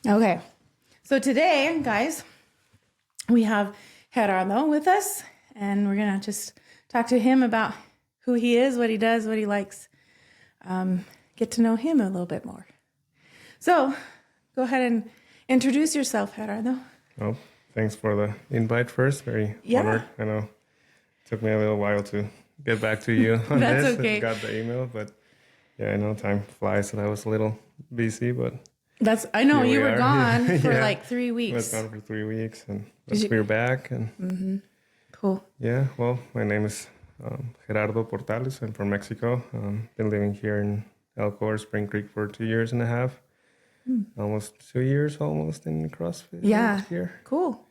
Okay. So today, guys, we have Gerardo with us, and we're going to just talk to him about who he is, what he does, what he likes, get to know him a little bit more. So go ahead and introduce yourself, Gerardo. Well, thanks for the invite first. Very honored. I know it took me a little while to get back to you on That's this. okay. I got the email, but yeah, I know time flies and I was a little busy, but I know you were are. gone for Yeah. like 3 weeks. I was gone for 3 weeks and we're back. And Cool. yeah, well, my name is Gerardo Portales. I'm from Mexico. Been living here in Elko or Spring Creek for 2 years and a half. Almost 2 years almost in CrossFit next year. Cool.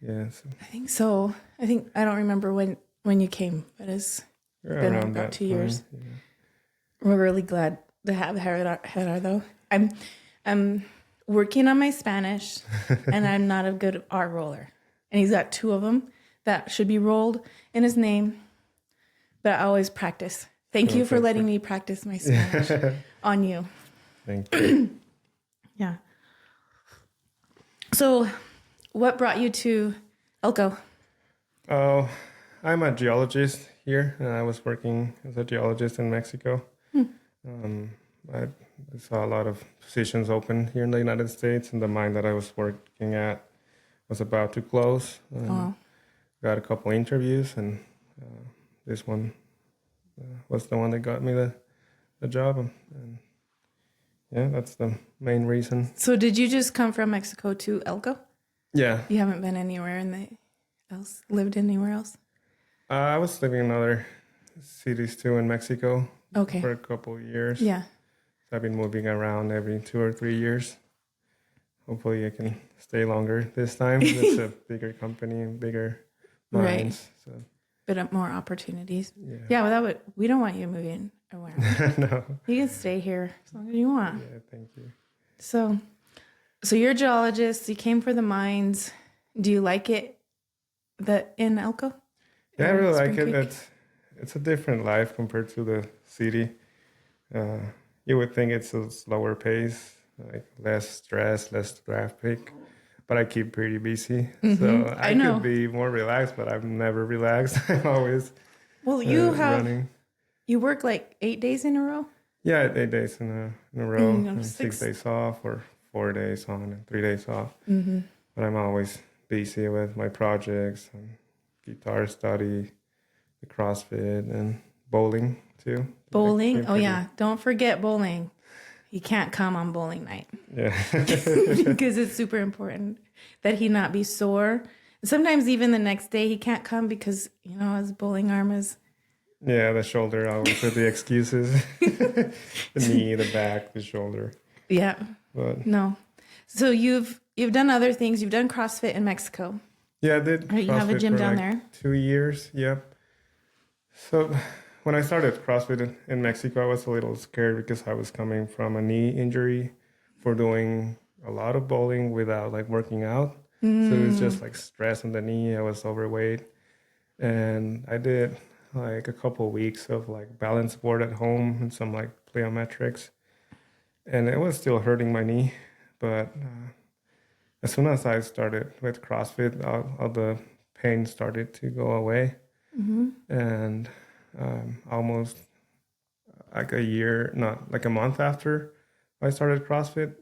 Yeah. So I think so. I don't remember when you came, but it's been around about that 2 years. time, yeah. We're really glad to have Gerardo. I'm working on my Spanish, and I'm not a good art roller. And he's got 2 of them that should be rolled in his name, but I always practice. Thank you for letting me practice my Spanish on you. Thank you. Yeah. So, what brought you to Elko? Oh, I'm a geologist here. I was working as a geologist in Mexico. I saw a lot of positions open here in the United States, and the mine that I was working at was about to close. Got a couple interviews, and this one was the one that got me the job. And yeah, that's the main reason. So, did you just come from Mexico to Elko? Yeah. You haven't been anywhere lived anywhere else? I was living in other cities too in Mexico for a couple of years. Yeah. So I've been moving around every 2 or 3 years. Hopefully I can stay longer this time. It's a bigger company and bigger mines. Right. So. Bit more opportunities. Yeah, well, we don't want you moving around. No. You can stay here as long as you want. Yeah, thank you. So you're a geologist. You came for the mines. Do you like it in Elko? Yeah, I really like it. It's a different life compared to the city. You would think it's a slower pace, like less stress, less traffic, but I keep pretty busy. So I could be more relaxed, but I'm never relaxed. I'm always running. You work like 8 days in a row? Yeah, 8 days in a row, and 6 days off, or 4 days on and 3 days off. But I'm always busy with my projects and guitar study, the CrossFit, and bowling too. Bowling? Oh yeah, don't forget bowling. He can't come on bowling night. Yeah. Because it's super important that he not be sore. Sometimes even the next day he can't come because, his bowling arm is... Yeah, the shoulder, always with the excuses. The knee, the back, the shoulder. Yeah. But no. So you've done other things. You've done CrossFit in Mexico. Yeah, I did. Right, you have a gym down there? 2 years, yep. So when I started CrossFit in Mexico, I was a little scared because I was coming from a knee injury for doing a lot of bowling without working out. So it was just stress on the knee. I was overweight. And I did a couple of weeks of balance board at home and some plyometrics. And it was still hurting my knee. But as soon as I started with CrossFit, all the pain started to go away. And almost a month after I started CrossFit,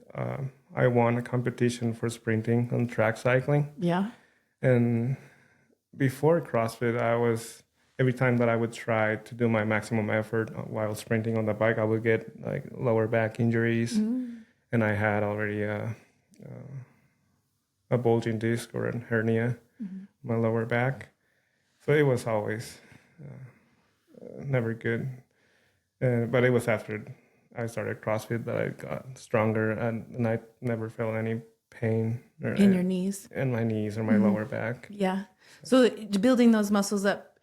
I won a competition for sprinting on track cycling. Yeah. And before CrossFit, every time that I would try to do my maximum effort while sprinting on the bike, I would get lower back injuries. And I had already a bulging disc or a hernia in my lower back. So it was always never good. But it was after I started CrossFit that I got stronger, and I never felt any pain in your knees, in my knees or my lower back. Yeah. So building those muscles up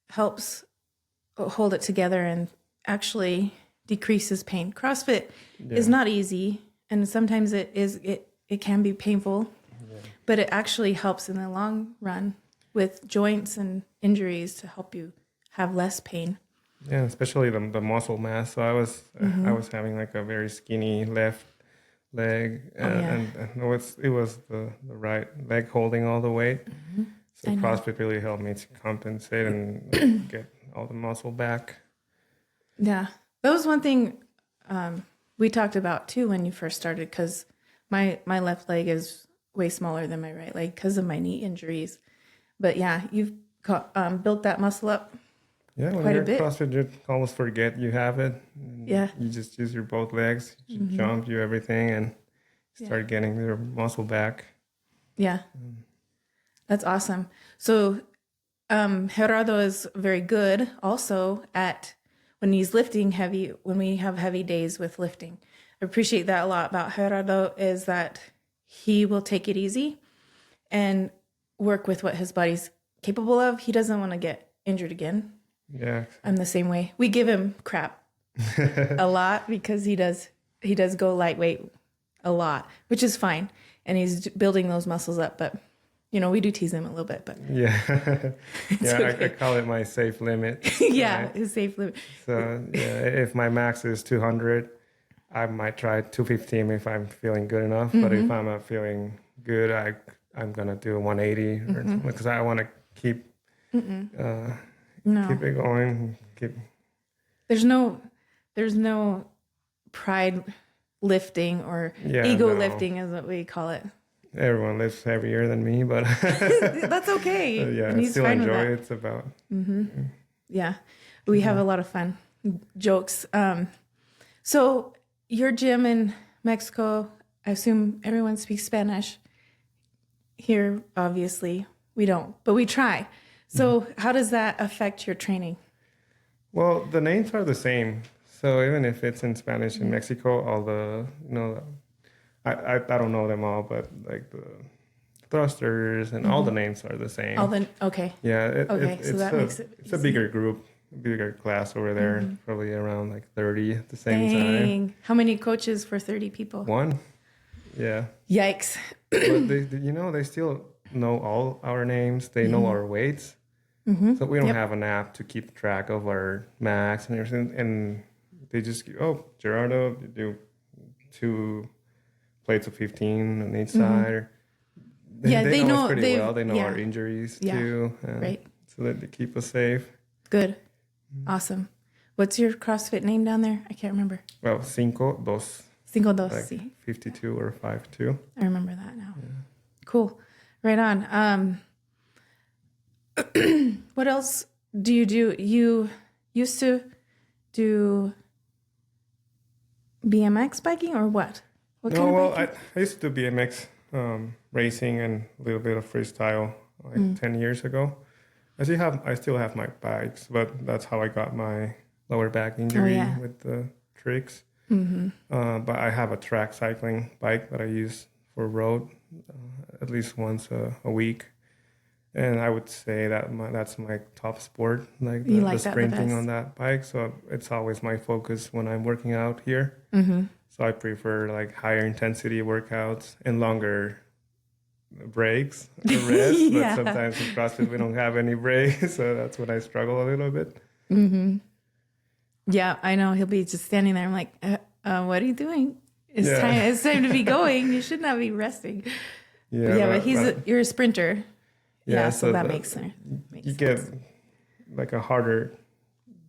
helps hold it together and actually decreases pain. CrossFit is not easy, and sometimes it can be painful, but it actually helps in the long run with joints and injuries to help you have less pain. Yeah, especially the muscle mass. So I was having a very skinny left leg, and it was the right leg holding all the weight. So CrossFit really helped me to compensate and get all the muscle back. Yeah, that was one thing we talked about too when you first started, because my left leg is way smaller than my right leg because of my knee injuries. But yeah, you've built that muscle up. Yeah, when you're CrossFit, you almost forget you have it. Yeah. You just use your both legs, you jump, you everything, and start getting your muscle back. Yeah. That's awesome. So Gerardo is very good also at when he's lifting heavy, when we have heavy days with lifting. I appreciate that a lot about Gerardo, is that he will take it easy and work with what his body's capable of. He doesn't want to get injured again. Yeah. I'm the same way. We give him crap a lot because he does go lightweight a lot, which is fine. And he's building those muscles up, but we do tease him a little bit, but yeah. okay. I call it my safe limit. Yeah, right? his safe limit. So if my max is 200, I might try 215 if I'm feeling good enough. But if I'm not feeling good, I'm gonna do 180 or something, because I want to keep keep it going. There's no pride lifting or ego lifting is what we call it. Everyone lifts heavier than me, but that's okay. I still enjoy it. It's about yeah, we have a lot of fun jokes. So your gym in Mexico, I assume everyone speaks Spanish. Here, obviously, we don't, but we try. So how does that affect your training? Well, the names are the same. So even if it's in Spanish in Mexico, all the, I don't know them all, but like the thrusters and all the names are the same. Okay. Yeah. So that makes it it's a bigger group, bigger class over there, probably around like 30 at the same time. How many coaches for 30 people? One. Yeah. Yikes. But they still know all our names. They know our weights. So we don't have an app to keep track of our max and everything. And they just Gerardo, you do 2 plates of 15 on each side. They know us pretty well. They know our injuries too. Right. So that they keep us safe. Good. Awesome. What's your CrossFit name down there? I can't remember. Well, cinco dos. Cinco dos. Like 52 or 5'2". I remember that now. Yeah. Cool. Right on. What else do you do? You used to do BMX biking or what? What kind of biking? I used to do BMX racing and a little bit of freestyle 10 years ago. I still have my bikes, but that's how I got my lower back injury with the tricks. But I have a track cycling bike that I use for road at least once a week. And I would say that that's my top sport, like the sprinting on that bike. So it's always my focus when I'm working out here. So I prefer like higher intensity workouts and longer breaks or rest. But sometimes in CrossFit we don't have any breaks, so that's when I struggle a little bit. Yeah, I know. He'll be just standing there. I'm like, what are you doing? It's time to be going. You should not be resting. But you're a sprinter. Yeah, so that makes sense. You get like a harder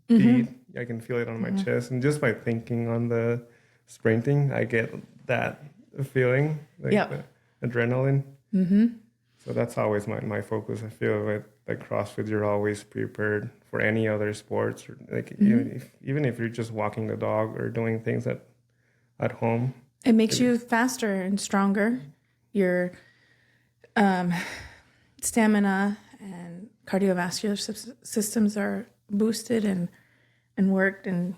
beat. I can feel it on my chest. And just by thinking on the sprinting, I get that feeling, like the adrenaline. So that's always my focus. I feel with like CrossFit, you're always prepared for any other sports. Or like even if you're just walking the dog or doing things at home. It makes you faster and stronger. Your stamina and cardiovascular systems are boosted and worked, and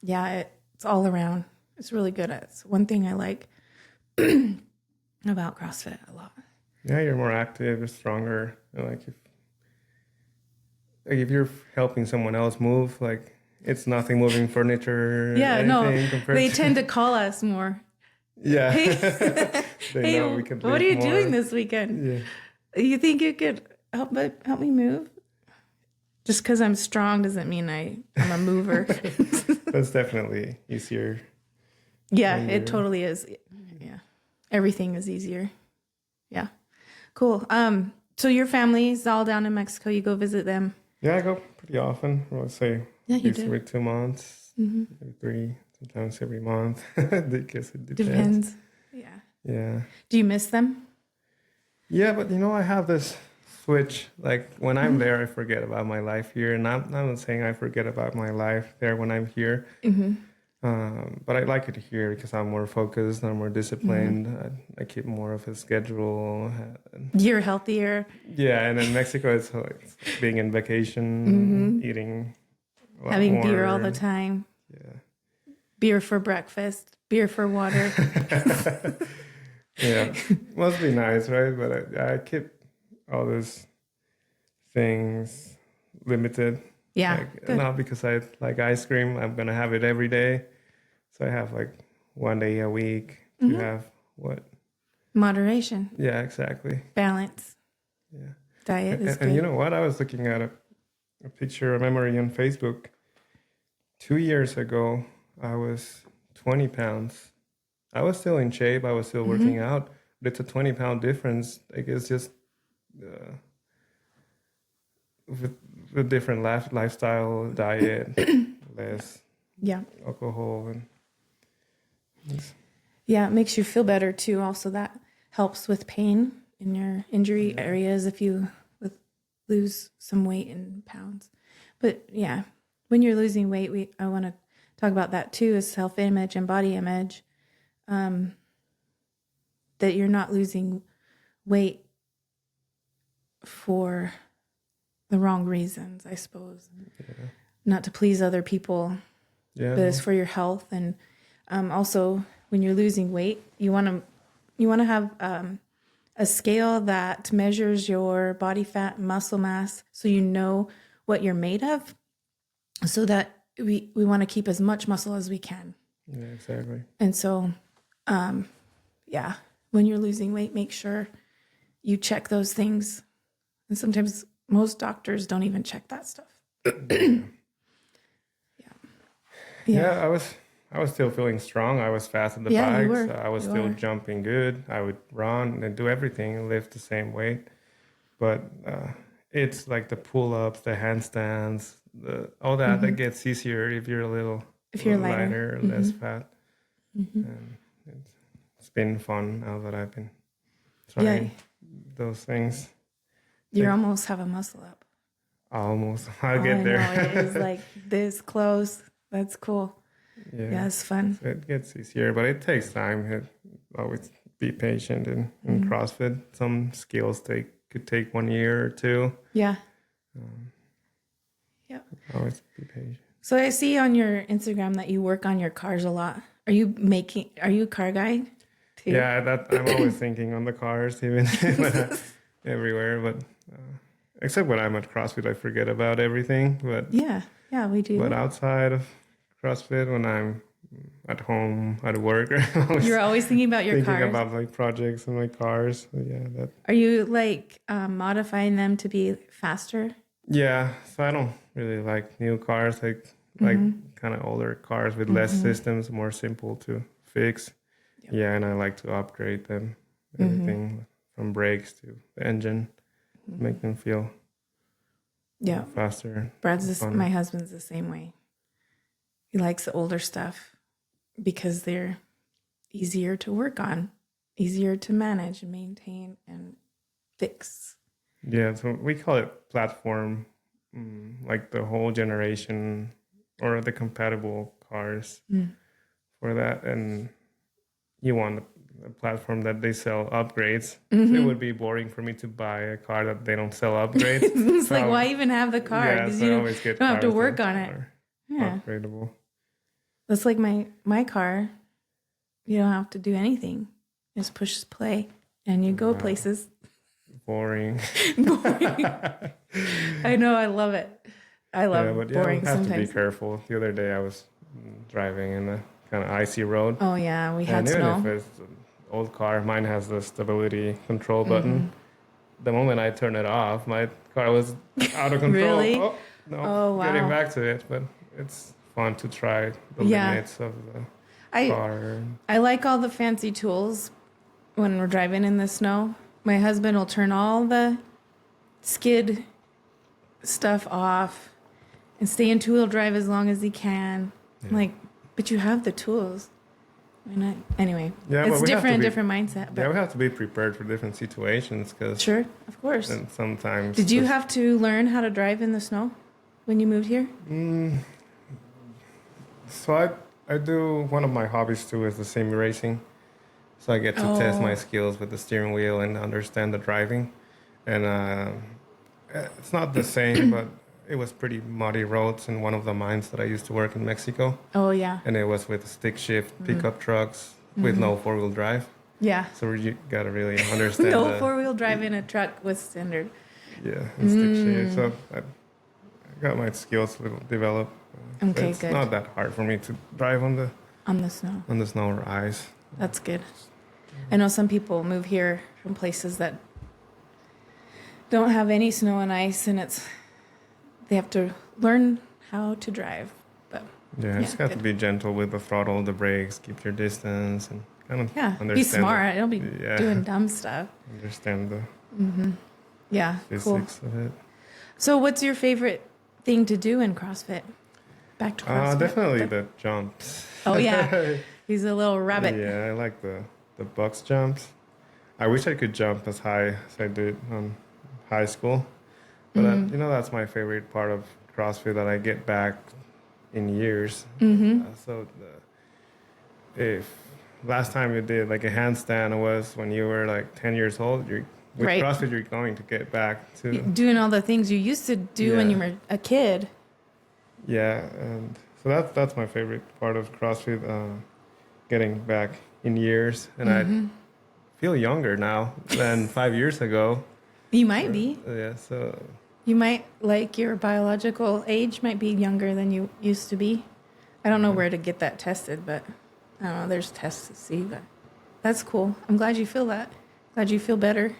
it's all around. It's really good. It's one thing I like about CrossFit a lot. Yeah, you're more active, you're stronger. Like if you're helping someone else move, like it's nothing moving furniture. They tend to call us more. Yeah. Hey, what are you doing this weekend? Yeah. You think you could help me move? Just because I'm strong doesn't mean I'm a mover. That's definitely easier. Yeah, it totally is. everything is easier. Yeah. Cool. So your family's all down in Mexico. You go visit them. Yeah, I go pretty often. I would say every 2 months, maybe 3, sometimes every month. I guess it depends. Yeah. Yeah. Do you miss them? Yeah, but I have this switch. Like when I'm there, I forget about my life here, and I'm not saying I forget about my life there when I'm here. But I like it here because I'm more focused, I'm more disciplined. I keep more of a schedule. You're healthier. Yeah, and in Mexico, it's like being in vacation, eating a lot Having more. beer all the time. Yeah. Beer for breakfast. Beer for water. Yeah, must be nice, right? But I keep all those things limited. Yeah, Like, not because I like ice cream. I'm gonna have it every day, so I have like 1 day a week to have what? Moderation. Yeah, exactly. Balance. Yeah. Diet is good. And you know what? I was looking at a picture, a memory on Facebook. 2 years ago, I was 20 pounds. I was still in shape. I was still working out, but it's a 20-pound difference. Like it's just with different lifestyle, diet, less alcohol, and it makes you feel better too. Also, that helps with pain in your injury areas if you lose some weight in pounds. But yeah, when you're losing weight, I want to talk about that too, is self-image and body image. That you're not losing weight for the wrong reasons, I suppose. Yeah. Not to please other people, but it's for your health. And also, when you're losing weight, you want to have a scale that measures your body fat and muscle mass, so you know what you're made of, so that we want to keep as much muscle as we can. Yeah, exactly. And so, when you're losing weight, make sure you check those things. And sometimes most doctors don't even check that stuff. Yeah, I was still feeling strong. I was fast at the bike. So I was still jumping good. I would run and do everything, lift the same weight. But it's like the pull-ups, the handstands, all that gets easier if you're a little lighter, less fat. And it's been fun now that I've been trying those things. You almost have a muscle up. Almost. I'll get there. It is like this close. That's cool. Yeah, it's fun. So it gets easier, but it takes time. Always be patient in CrossFit. Some skills could take 1 year or 2. Yeah. Always be patient. So I see on your Instagram that you work on your cars a lot. Are you a car guy too? Yeah, I'm always thinking on the cars, even everywhere. But except when I'm at CrossFit, I forget about everything. But yeah, we do. But outside of CrossFit, when I'm at home, at work, you're always thinking about your cars. Thinking about like projects and my cars. So, yeah. Are you like modifying them to be faster? Yeah. So I don't really like new cars. Like kind of older cars with less systems, more simple to fix. Yep. Yeah, and I like to upgrade them. Everything from brakes to the engine, make them feel faster. My husband's the same way. He likes the older stuff because they're easier to work on, easier to manage and maintain and fix. Yeah, so we call it platform, like the whole generation or the compatible cars for that. And you want a platform that they sell upgrades. So it would be boring for me to buy a car that they don't sell upgrades. It's like, why even have the car? Because you don't have to work on it. Yeah. Upgradable. That's like my car. You don't have to do anything. Just push play and you go places. Boring. I know. I love it. I love boring you have sometimes. to be careful. The other day I was driving in a kind of icy road. Oh, yeah. We had snow. And even if it's an old car, mine has the stability control button. The moment I turn it off, my car was out of control. Really? Oh, no. Oh, wow. Getting back to it, but it's fun to try the limits of the car. I like all the fancy tools, when we're driving in the snow, my husband will turn all the skid stuff off and stay in two-wheel drive as long as he can. I'm like, but you have the tools. Why not? Anyway, Yeah, it's but we have to different mindset. But Yeah, we have to be prepared for different situations because sure, of course. sometimes. Did you have to learn how to drive in the snow when you moved here? So I do, one of my hobbies too is the sim racing. So I get to test my skills with the steering wheel and understand the driving. And it's not the same, but it was pretty muddy roads in one of the mines that I used to work in Mexico. Oh, yeah. And it was with stick shift pickup trucks with no four-wheel drive. Yeah. So you got to really understand No four-wheel drive in a truck was standard. Yeah, and stick shift. So I got my skills a little developed. Okay, it's good. not that hard for me to drive on the snow or ice. That's good. I know some people move here from places that don't have any snow and ice, and they have to learn how to drive. But Yeah, just got to be gentle with the throttle, the brakes, keep your distance, and kind of understand. Be smart. Don't be doing dumb stuff. Understand the cool. physics of it. So, what's your favorite thing to do in CrossFit? Back to CrossFit. Definitely the jumps. Oh yeah, he's a little rabbit. Yeah, I like the box jumps. I wish I could jump as high as I did on high school, but that's my favorite part of CrossFit that I get back in years. If last time you did like a handstand was when you were like 10 years old, with CrossFit you're going to get back to doing all the things you used to do when you were a kid. Yeah, and so that's my favorite part of CrossFit, getting back in years, and I feel younger now than 5 years ago. You might be. Yeah, so you might, like, your biological age might be younger than you used to be. I don't know where to get that tested, but I don't know. There's tests to see, but that's cool. I'm glad you feel that. Glad you feel better.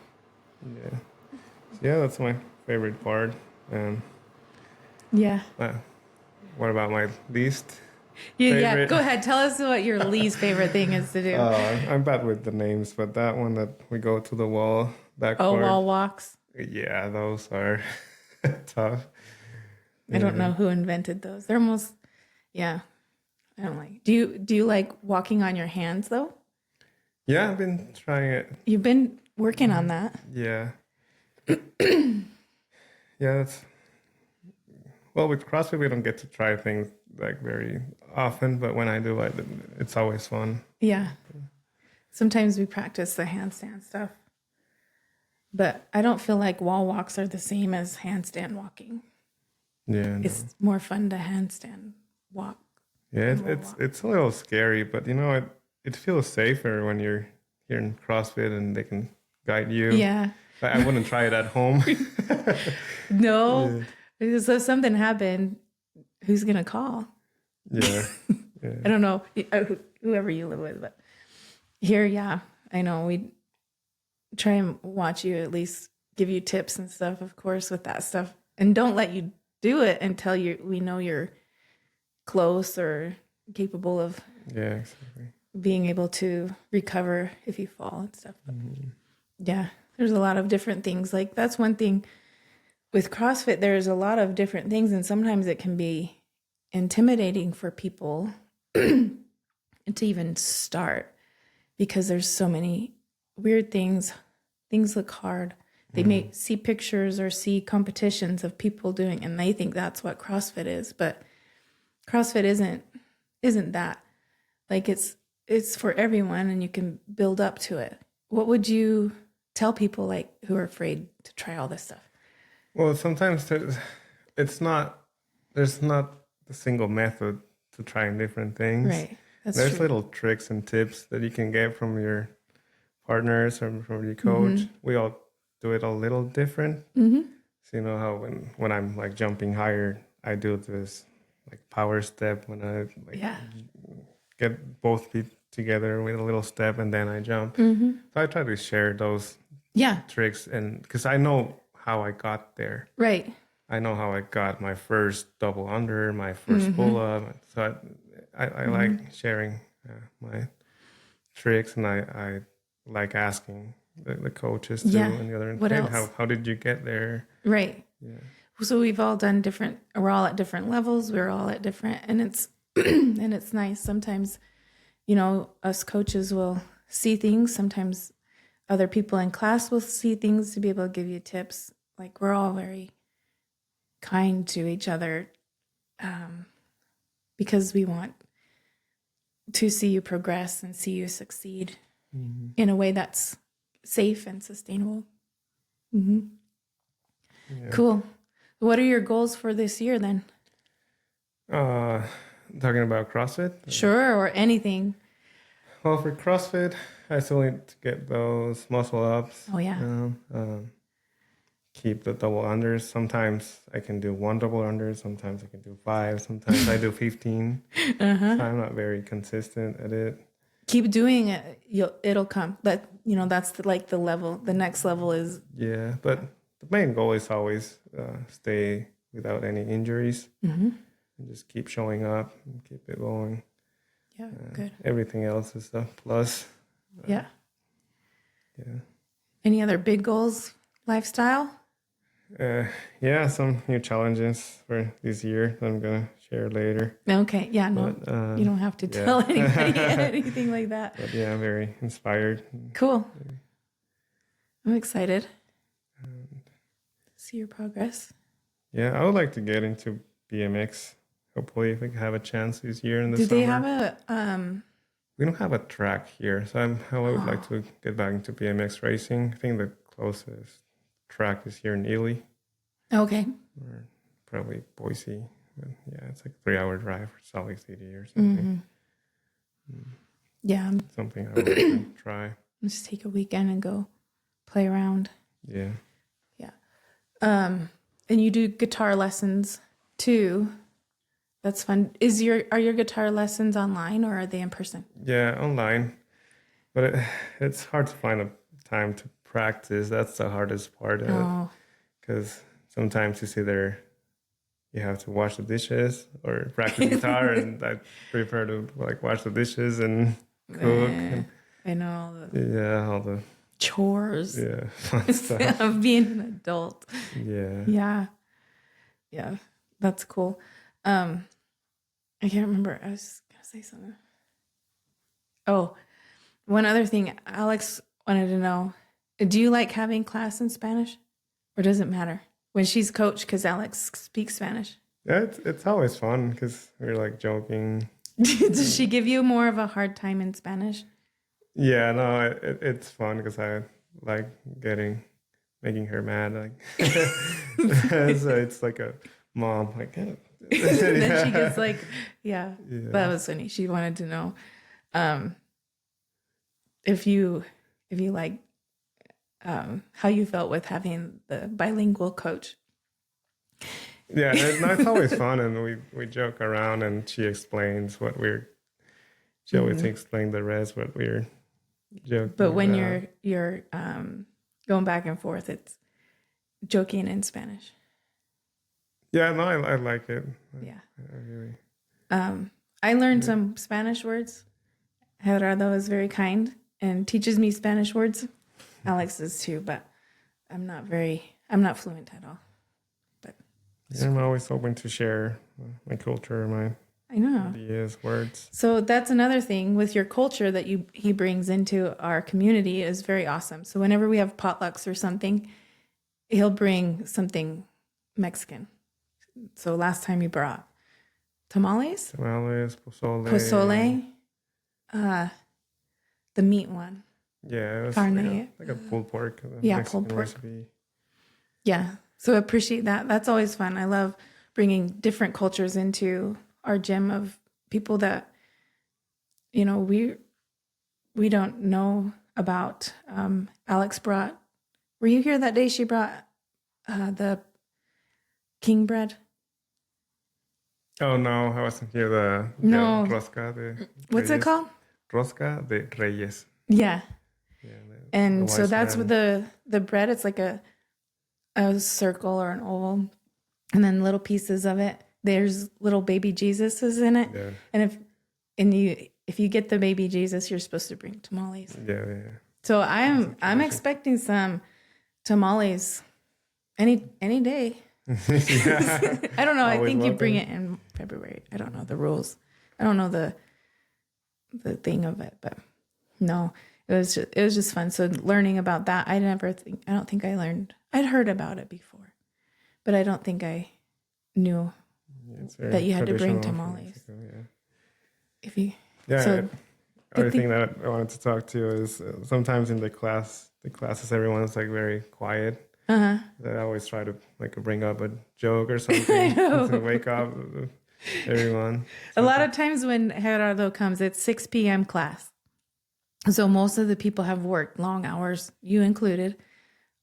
Yeah, that's my favorite part. Yeah. What about my least? Yeah, go ahead. Tell us what your least favorite thing is to do. I'm bad with the names, but that one that we go to the wall backward. Oh, wall walks. Yeah, those are tough. I don't know who invented those. They're almost, I don't like. Do you like walking on your hands though? Yeah, I've been trying it. You've been working on that. Yeah. That's. Well, with CrossFit, we don't get to try things like very often, but when I do, it's always fun. Yeah. Sometimes we practice the handstand stuff, but I don't feel like wall walks are the same as handstand walking. Yeah. It's more fun to handstand walk. Yeah, it's a little scary, but it feels safer when you're here in CrossFit and they can guide you. Yeah. I wouldn't try it at home. No. Yeah. So if something happened, who's going to call? Yeah. I don't know, whoever you live with, but here, I know we try and watch you, at least give you tips and stuff, of course, with that stuff. And don't let you do it until we know you're close or capable of being able to recover if you fall and stuff. But there's a lot of different things. Like, that's one thing with CrossFit, there's a lot of different things, and sometimes it can be intimidating for people to even start because there's so many weird things. Things look hard. They may see pictures or see competitions of people doing, and they think that's what CrossFit is. But CrossFit isn't that. Like, it's for everyone, and you can build up to it. What would you tell people like who are afraid to try all this stuff? Well, sometimes there's not a single method to trying different things. Right. There's true. little tricks and tips that you can get from your partners or from your coach. We all do it a little different. So how when I'm like jumping higher, I do this like power step when I get both feet together with a little step and then I jump. So I try to share those tricks, and because I know how I got there. Right. I know how I got my first double under, my first pull up. So I like sharing my tricks, and I like asking the coaches too, Yeah. and the other What "Hey, else? how did you get there?" Right. Yeah. So we've all done different, we're all at different levels. We're all at different, and it's, and it's nice. Sometimes, us coaches will see things. Sometimes other people in class will see things to be able to give you tips. Like we're all very kind to each other, because we want to see you progress and see you succeed in a way that's safe and sustainable. Mm-hmm. Yeah. Cool. What are your goals for this year then? Talking about CrossFit. Sure, or anything. Well, for CrossFit, I still need to get those muscle ups. Oh, yeah. Keep the double unders. Sometimes I can do one double under. Sometimes I can do 5. Sometimes I do 15. So I'm not very consistent at it. Keep doing it. It'll come. That's the level. The next level is. Yeah, but the main goal is always stay without any injuries. And just keep showing up and keep it going. Yeah, good. Everything else is a plus. Yeah. Yeah. Any other big goals? Lifestyle? Yeah, some new challenges for this year that I'm gonna share later. Okay. Yeah. No, But, you don't have to tell anybody anything like that. But yeah, I'm very inspired. Cool. I'm excited to see your progress. Yeah, I would like to get into BMX. Hopefully, if I have a chance this year in the Do summer. they have a We don't have a track here, so I would like to get back into BMX racing. I think the closest track is here in Ely, Okay. or probably Boise. But yeah, it's like a 3-hour drive for Salt Lake City or something. Yeah. Something I would like to try. Just take a weekend and go play around. Yeah. Yeah. And you do guitar lessons too. That's fun. Are your guitar lessons online or are they in person? Yeah, online. But it's hard to find a time to practice. That's the hardest part. Because sometimes you see there, you have to wash the dishes or practice guitar, and I prefer to wash the dishes and cook. I know all the All the chores fun stuff. of being an adult. Yeah. Yeah. That's cool. I can't remember. I was gonna say something. Oh, one other thing. Alex wanted to know: do you like having class in Spanish, or does it matter when she's coach? Because Alex speaks Spanish. Yeah, it's always fun because we're joking. Does she give you more of a hard time in Spanish? Yeah, no, it's fun because I like making her mad. So it's like a mom, Then she gets that was funny. She wanted to know if you like how you felt with having the bilingual coach. Yeah, it's always fun, and we joke around, and she explains she always explains the rest what we're joking. But when about. you're going back and forth, it's joking in Spanish. Yeah, no, I like it. Yeah. I really. I learned some Spanish words. Gerardo is very kind and teaches me Spanish words. Alex is too, but I'm not fluent at all. But I'm always open to share my culture, my ideas, words. So that's another thing with your culture that he brings into our community is very awesome. So whenever we have potlucks or something, he'll bring something Mexican. So last time you brought tamales, pozole, the meat one. Yeah, it was carne. like a pulled pork. Mexican pulled pork recipe. Yeah, so appreciate that. That's always fun. I love bringing different cultures into our gym of people that we don't know about. Alex brought. Were you here that day? She brought the king bread. Oh no, I wasn't here. The rosca de what's Reyes. It called? Rosca de Reyes. Yeah. And the so that's bread. with the bread. It's like a circle or an oval, and then little pieces of it. There's little baby Jesuses in it, Yeah. and if you get the baby Jesus, you're supposed to bring tamales. Yeah. So I'm expecting some tamales any day. Yeah. I don't know. I Always think you bring welcome. it in February. I don't know the rules. I don't know the thing of it, but no, it was just fun. So learning about that, I don't think I learned. I'd heard about it before, but I don't think I knew It's very that you had to bring traditional from tamales. Mexico, yeah. If you Yeah. so Other good thing. thing that I wanted to talk to is sometimes in the classes, everyone's like very quiet. Uh-huh. That I always try to like bring up a joke or I something know. to wake up everyone. A lot of times when Gerardo comes, it's 6 p.m. class. So most of the people have worked long hours, you included,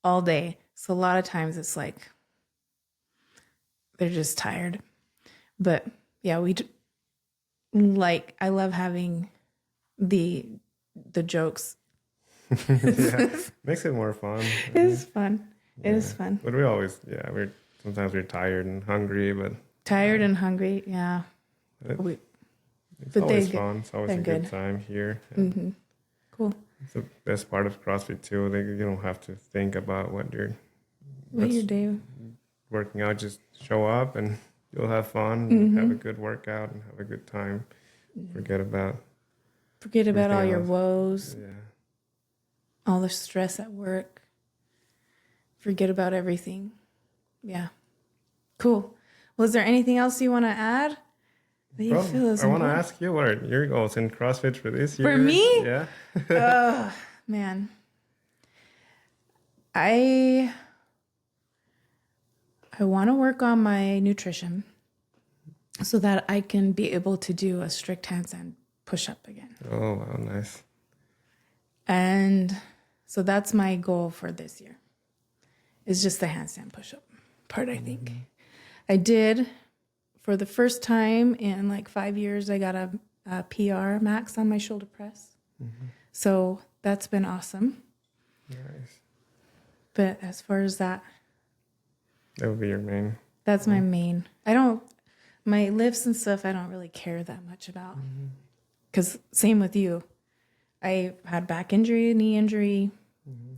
all day. So a lot of times it's like they're just tired. But yeah, I love having the jokes. Yeah, makes it more fun. It is fun. It Yeah. is fun. But we always, sometimes we're tired and hungry, but Tired and hungry, yeah. it, We, it's but always fun. It's always they're a good good. time here. And Cool. it's the best part of CrossFit too. You don't have to think about What what's your day? working out. Just show up and you'll have fun, and have a good workout, and have a good time. Forget about All everything your else. woes, Yeah. all the stress at work. Forget about everything. Yeah. Cool. Was there anything else you want to add that you feel is I want to important? ask you, what are your goals in CrossFit for this year? For me? Yeah. Oh, man. I want to work on my nutrition so that I can be able to do a strict handstand push-up again. Oh, wow, nice. And so that's my goal for this year. Is just the handstand push-up part, I think. I did, for the first time in like 5 years, I got a PR max on my shoulder press. So that's been awesome. Nice. But as far as that would be your main. that's my main. My lifts and stuff, I don't really care that much about. Because same with you. I had back injury, knee injury,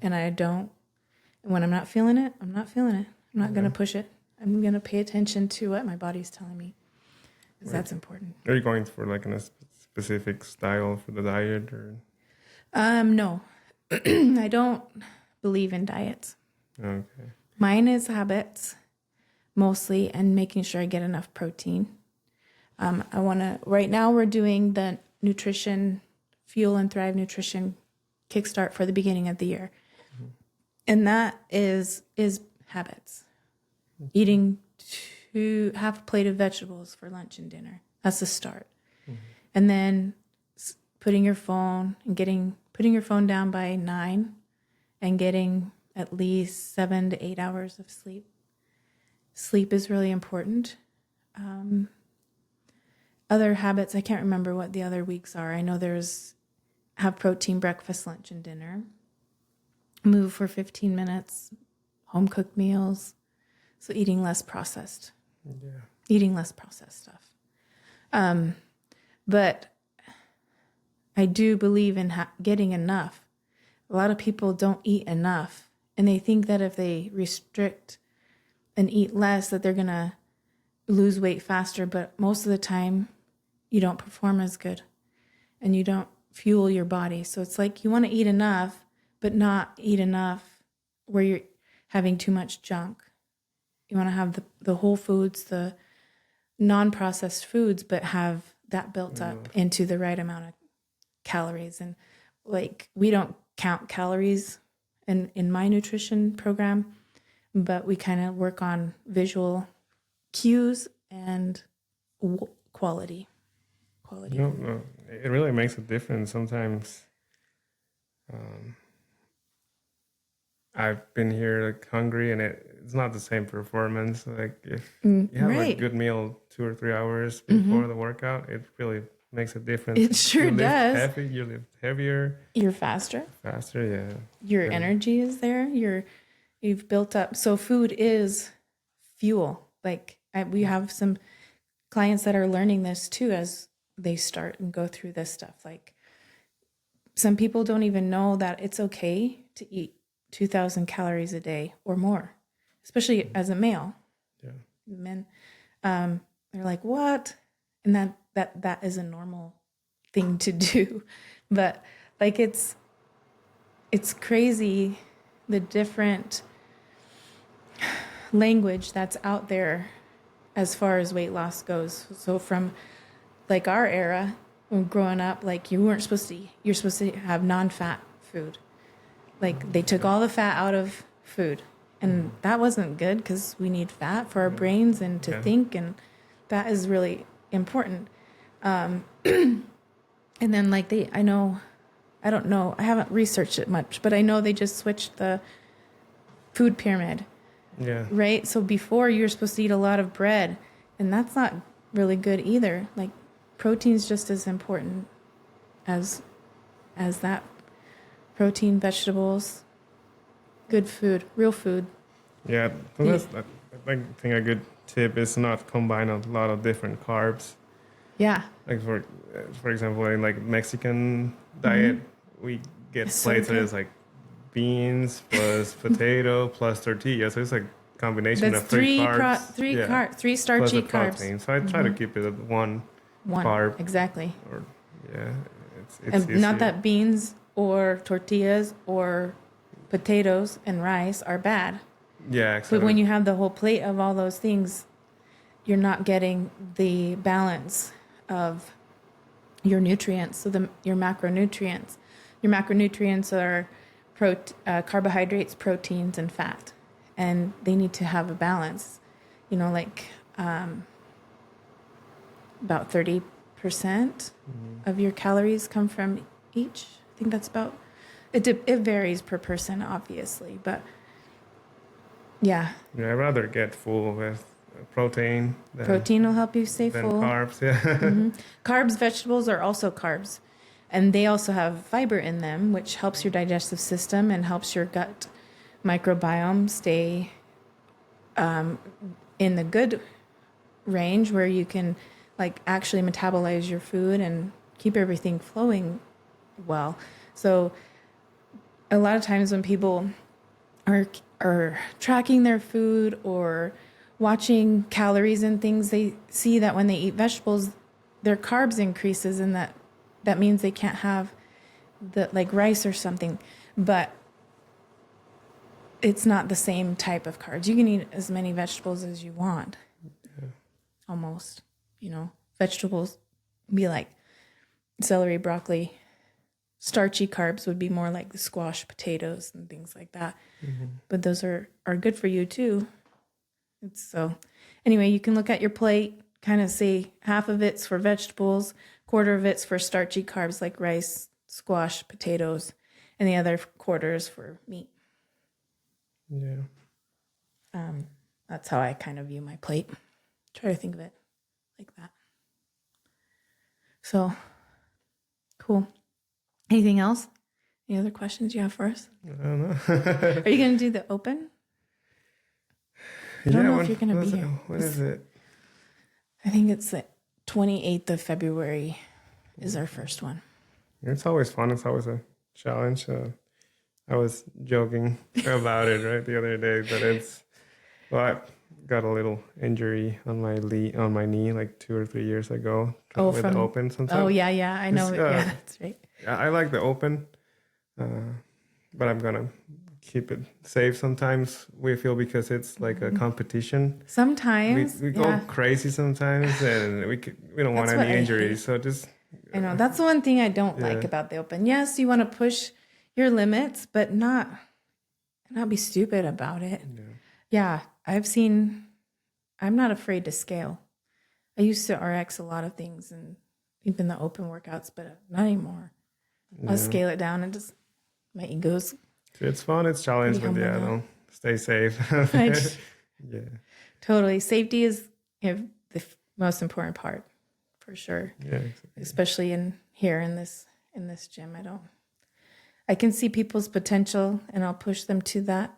and when I'm not feeling it, I'm not feeling it. I'm not going to push it. I'm going to pay attention to what my body's telling me. Because that's important. Are you going for like a specific style for the diet, or? No. I don't believe in diets. Okay. Mine is habits mostly, and making sure I get enough protein. Right now we're doing the nutrition, Fuel and Thrive Nutrition Kickstart for the beginning of the year. And that is habits. Eating half a plate of vegetables for lunch and dinner. That's the start. And then putting your phone down by 9 and getting at least 7 to 8 hours of sleep. Sleep is really important. Other habits, I can't remember what the other weeks are. I know have protein breakfast, lunch, and dinner. Move for 15 minutes. Home cooked meals. So eating less processed. Yeah. Eating less processed stuff. But I do believe in getting enough. A lot of people don't eat enough, and they think that if they restrict and eat less, that they're going to lose weight faster. But most of the time, you don't perform as good, and you don't fuel your body. So it's like you want to eat enough, but not eat enough where you're having too much junk. You want to have the whole foods, the non-processed foods, but have that built up into the right amount of calories. And like, we don't count calories in my nutrition program, but we kind of work on visual cues and quality. No, it really makes a difference. Sometimes I've been here like hungry, and it's not the same performance. Like if you have a good meal 2 or 3 hours before the workout, it really makes a difference. It sure does. You lift heavier. You're faster. Yeah. Your energy is there. You've built up. So food is fuel. Like we have some clients that are learning this too as they start and go through this stuff. Like some people don't even know that it's okay to eat 2,000 calories a day or more, especially as a male. Yeah. Men, they're like, what? And that is a normal thing to do. But like, it's crazy the different language that's out there as far as weight loss goes. So from like our era, when growing up, like you're supposed to have non-fat food. Like they took all the fat out of food, and that wasn't good because we need fat for our brains and to think, and that is really important. And then like I don't know, I haven't researched it much, but I know they just switched the food pyramid. Yeah. Right? So before you were supposed to eat a lot of bread, and that's not really good either. Like protein's just as important as that. Protein, vegetables, good food, real food. Yeah, I think a good tip is not combine a lot of different carbs. Yeah. Like for example, in like Mexican diet, we get It's so plates that good. is like beans plus potato plus tortilla. So it's like combination That's of three carbs. three Plus starchy the carbs. protein. So I try to keep it at one carb. Exactly. Or it's And easier. not that beans or tortillas or potatoes and rice are bad. Yeah, exactly. But when you have the whole plate of all those things, you're not getting the balance of your nutrients. So your macronutrients. Your macronutrients are carbohydrates, proteins, and fat. And they need to have a balance. You know, like about 30% of your calories come from each. I think that's about, it varies per person, obviously. But yeah. Yeah, I'd rather get full with protein. Protein will help you stay than full. Carbs, yeah. Carbs, vegetables are also carbs. And they also have fiber in them, which helps your digestive system and helps your gut microbiome stay in the good range where you can like actually metabolize your food and keep everything flowing well. So a lot of times when people are tracking their food or watching calories and things, they see that when they eat vegetables, their carbs increases, and that means they can't have the like rice or something. But it's not the same type of carbs. You can eat as many vegetables as you want. Almost, vegetables be like celery, broccoli. Starchy carbs would be more like the squash potatoes and things like that. But those are good for you too. So anyway, you can look at your plate, kind of say half of it's for vegetables, quarter of it's for starchy carbs like rice, squash, potatoes, and the other quarter is for meat. Yeah. That's how I kind of view my plate. Try to think of it like that. So, cool. Anything else? Any other questions you have for us? I don't know. Are you going to do the open? I don't know if you're going to be here. When is it? I think it's the 28th of February is our first one. It's always fun. It's always a challenge. I was joking about it the other day, but I got a little injury on my knee like 2 or 3 years ago with the open. Sometimes. Oh yeah, I know. Yeah, that's right. I like the open, but I'm gonna keep it safe. Sometimes we feel because it's like a competition. Sometimes we go crazy sometimes, and we don't want any injuries. So just I know that's the one thing I don't like about the open. Yes, you want to push your limits, but not be stupid about it. Yeah, I'm not afraid to scale. I used to RX a lot of things and even the open workouts, but not anymore. I'll scale it down and just my ego's. It's fun. It's challenge, but don't stay safe. Right. Yeah. Totally. Safety is the most important part for sure. Yeah. Exactly. Especially in this gym. I can see people's potential and I'll push them to that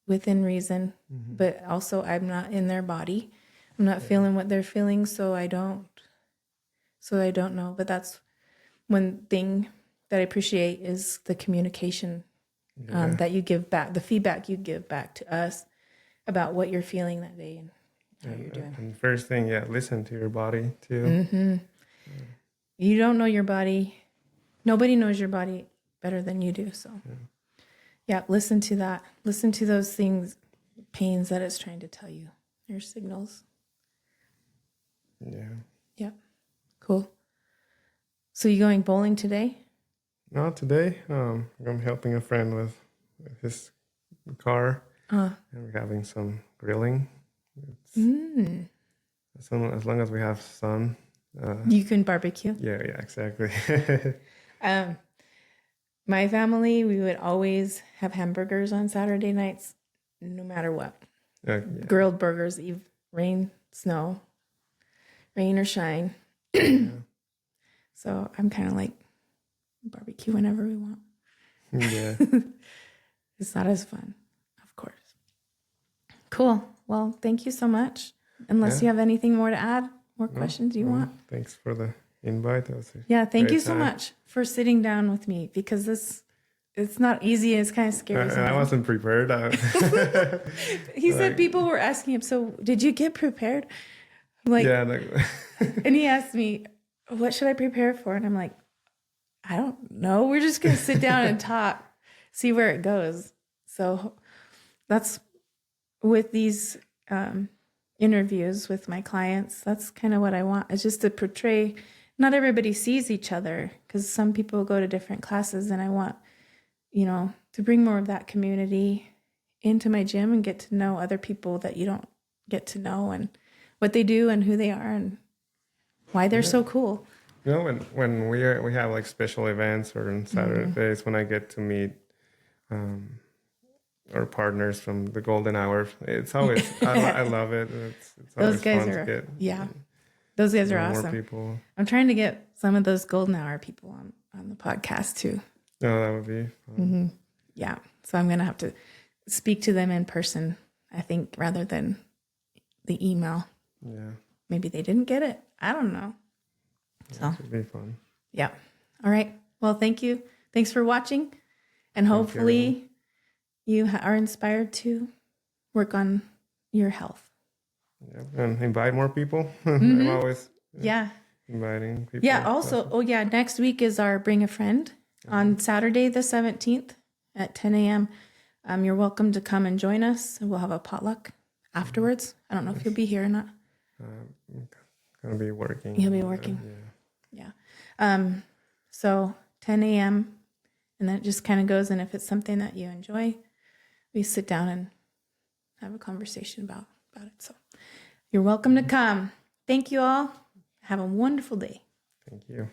within reason, but also I'm not in their body. I'm not feeling what they're feeling, so I don't know. But that's one thing that I appreciate is the communication that you give back, the feedback you give back to us about what you're feeling that day and how you're doing. And first thing, listen to your body too. You don't know your body. Nobody knows your body better than you do. So, listen to that. Listen to those things, pains that it's trying to tell you. Your signals. Yeah. Yeah. Cool. So you going bowling today? No, today I'm helping a friend with his car, and we're having some grilling. As long as we have sun. You can barbecue. Yeah, exactly. My family, we would always have hamburgers on Saturday nights, no matter what. Grilled burgers, rain, snow, rain or shine. So I'm kind of like barbecue whenever we want. Yeah. It's not as fun, of course. Cool. Well, thank you so much. Unless you have anything more to add, more questions you want. Thanks for the invite. Thank you so much for sitting down with me, because it's not easy and it's kind of scary. I wasn't prepared. He said people were asking him, so did you get prepared? I'm like, and he asked me, what should I prepare for? And I'm like, I don't know. We're just going to sit down and talk, see where it goes. So that's with these interviews with my clients. That's kind of what I want, is just to portray. Not everybody sees each other, because some people go to different classes, and I want, to bring more of that community into my gym and get to know other people that you don't get to know, and what they do and who they are and why they're so cool. When we have like special events or on Saturdays, when I get to meet our partners from the golden hour, it's always I love it. It's those guys fun are to get, those guys are awesome. More people. I'm trying to get some of those golden hour people on the podcast too. Oh, that would be fun. Yeah, so I'm gonna have to speak to them in person, I think, rather than the email. Yeah, maybe they didn't get it. I don't know. So it should be fun. Yeah. All right. Well, thank you. Thanks for watching, and hopefully you are inspired to work on your health. Yeah, and invite more people. I'm always inviting people. Yeah. Also, next week is our Bring a Friend on Saturday the 17th at 10 a.m. You're welcome to come and join us. We'll have a potluck afterwards. I don't know if you'll be here or not. I'm gonna be working. You'll be working. Yeah. So 10 a.m. and then it just kind of goes. And if it's something that you enjoy, we sit down and have a conversation about it. So you're welcome to come. Thank you all. Have a wonderful day. Thank you.